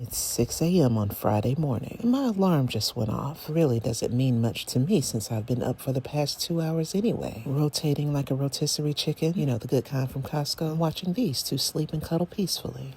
It's 6 a.m. on Friday morning, and my alarm just went off. Really doesn't mean much to me since I've been up for the past 2 hours anyway. Rotating like a rotisserie chicken, you know, the good kind from Costco, watching these two sleep and cuddle peacefully.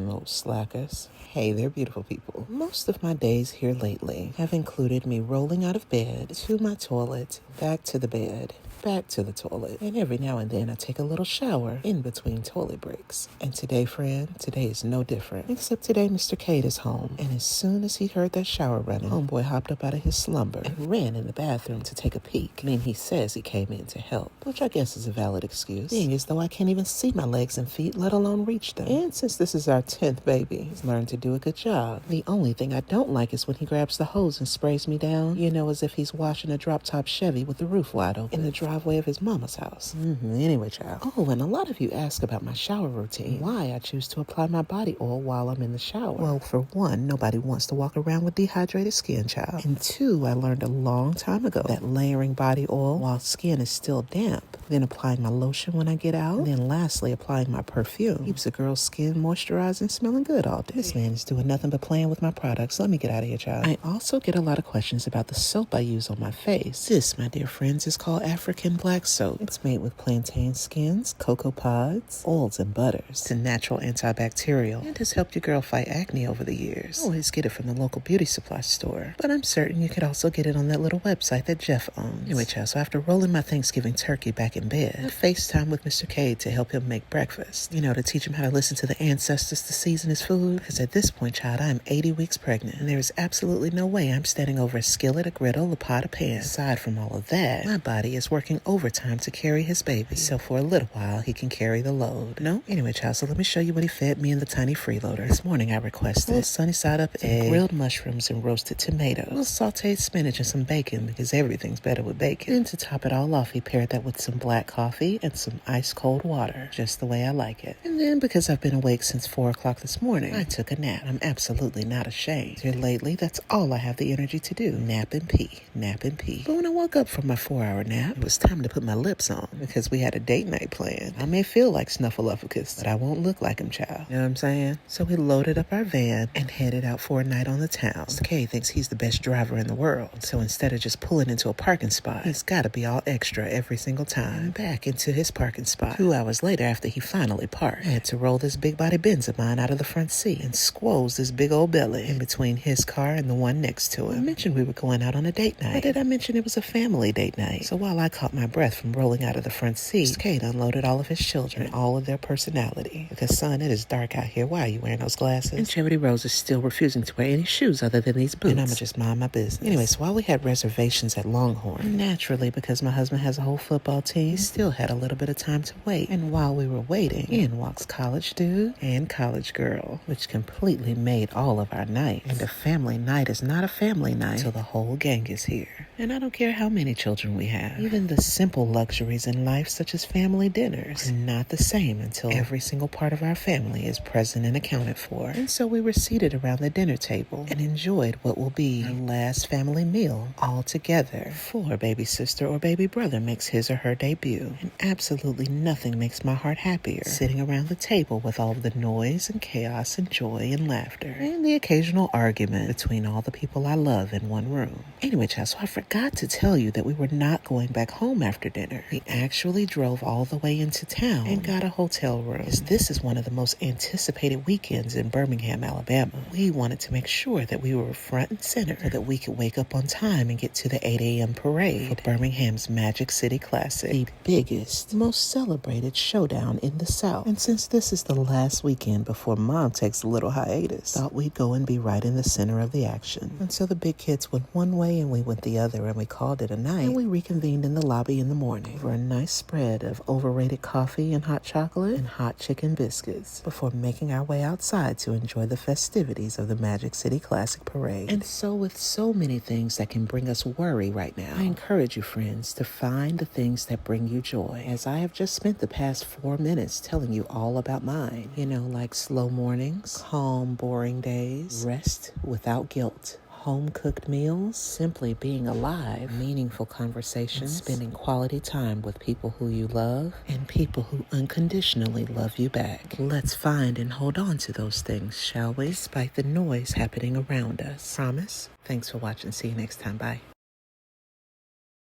Old slackers. Hey, they're beautiful people. Most of my days here lately have included me rolling out of bed, to my toilet, back to the bed, back to the toilet, and every now and then I take a little shower in between toilet breaks. And today, friend, today is no different. Except today Mr. Cade is home, and as soon as he heard that shower running, homeboy hopped up out of his slumber and ran in the bathroom to take a peek. I mean, he says he came in to help, which I guess is a valid excuse, being as though I can't even see my legs and feet, let alone reach them. And since this is our 10th baby, he's learned to do a good job. The only thing I don't like is when he grabs the hose and sprays me down, you know, as if he's washing a drop-top Chevy with the roof wide open in the driveway of his mama's house. Anyway, child. Oh, and a lot of you ask about my shower routine, why I choose to apply my body oil while I'm in the shower. Well, for one, nobody wants to walk around with dehydrated skin, child. And two, I learned a long time ago that layering body oil while skin is still damp, then applying my lotion when I get out, and then lastly applying my perfume keeps a girl's skin moisturized and smelling good all day. This man is doing nothing but playing with my products. Let me get out of here, child. I also get a lot of questions about the soap I use on my face. This, my dear friends, is called African Black Soap. It's made with plantain skins, cocoa pods, oils, and butters. It's a natural antibacterial and has helped your girl fight acne over the years. Always get it from the local beauty supply store, but I'm certain you could also get it on that little website that Jeff owns. Anyway, child, so after rolling my Thanksgiving turkey back in bed, I FaceTime with Mr. Cade to help him make breakfast. You know, to teach him how to listen to the ancestors to season his food. Because at this point, child, I am 80 weeks pregnant, and there is absolutely no way I'm standing over a skillet, a griddle, a pot, a pan. Aside from all of that, my body is working overtime to carry his baby, so for a little while, he can carry the load. No? Anyway, child, so let me show you what he fed me and the tiny freeloader. This morning, I requested sunny side up egg, grilled mushrooms, and roasted tomatoes, a little sauteed spinach and some bacon, because everything's better with bacon. And to top it all off, he paired that with some black coffee and some ice cold water, just the way I like it. And then, because I've been awake since 4 o'clock this morning, I took a nap. I'm absolutely not ashamed. Here lately, that's all I have the energy to do. Nap and pee. Nap and pee. But when I woke up from my 4-hour nap, it was time to put my lips on, because we had a date night planned. I may feel like Snuffleupagus, but I won't look like him, child. You know what I'm saying? So we loaded up our van and headed out for a night on the town. Mr. K thinks he's the best driver in the world, so instead of just pulling into a parking spot, he's gotta be all extra every single time. Back into his parking spot. 2 hours later, after he finally parked, I had to roll this big body Benz of mine out of the front seat and squoze this big old belly in between his car and the one next to him. I mentioned we were going out on a date night, but did I mention it was a family date night? So while I caught my breath from rolling out of the front seat, Mr. Kate unloaded all of his children and all of their personality. Because, son, it is dark out here. Why are you wearing those glasses? And Charity Rose is still refusing to wear any shoes other than these boots. And I'ma just mind my business. Anyway, so while we had reservations at Longhorn, naturally, because my husband has a whole football team, he still had a little bit of time to wait. And while we were waiting, in walks college dude and college girl, which completely made all of our night. And a family night is not a family night until the whole gang is here. And I don't care how many children we have. Even the simple luxuries in life, such as family dinners, are not the same until every single part of our family is present and accounted for. And so we were seated around the dinner table and enjoyed what will be our last family meal all together before baby sister or baby brother makes his or her debut. And absolutely nothing makes my heart happier sitting around the table with all of the noise and chaos and joy and laughter and the occasional argument between all the people I love in one room. Anyway, child, so I forgot to tell you that we were not going back home after dinner. We actually drove all the way into town and got a hotel room, as this is one of the most anticipated weekends in Birmingham, Alabama. We wanted to make sure that we were front and center so that we could wake up on time and get to the 8 a.m. parade for Birmingham's Magic City Classic, the biggest, most celebrated showdown in the South. And since this is the last weekend before Mom takes a little hiatus, thought we'd go and be right in the center of the action. And so the big kids went one way and we went the other, and we called it a night. And we reconvened in the lobby in the morning for a nice spread of overrated coffee and hot chocolate and hot chicken biscuits before making our way outside to enjoy the festivities of the Magic City Classic Parade. And so with so many things that can bring us worry right now, I encourage you, friends, to find the things that bring you joy, as I have just spent the past 4 minutes telling you all about mine. You know, like slow mornings, calm, boring days, rest without guilt, home-cooked meals, simply being alive, meaningful conversations, spending quality time with people who you love, and people who unconditionally love you back. Let's find and hold on to those things, shall we? Despite the noise happening around us. Promise? Thanks for watching. See you next time. Bye.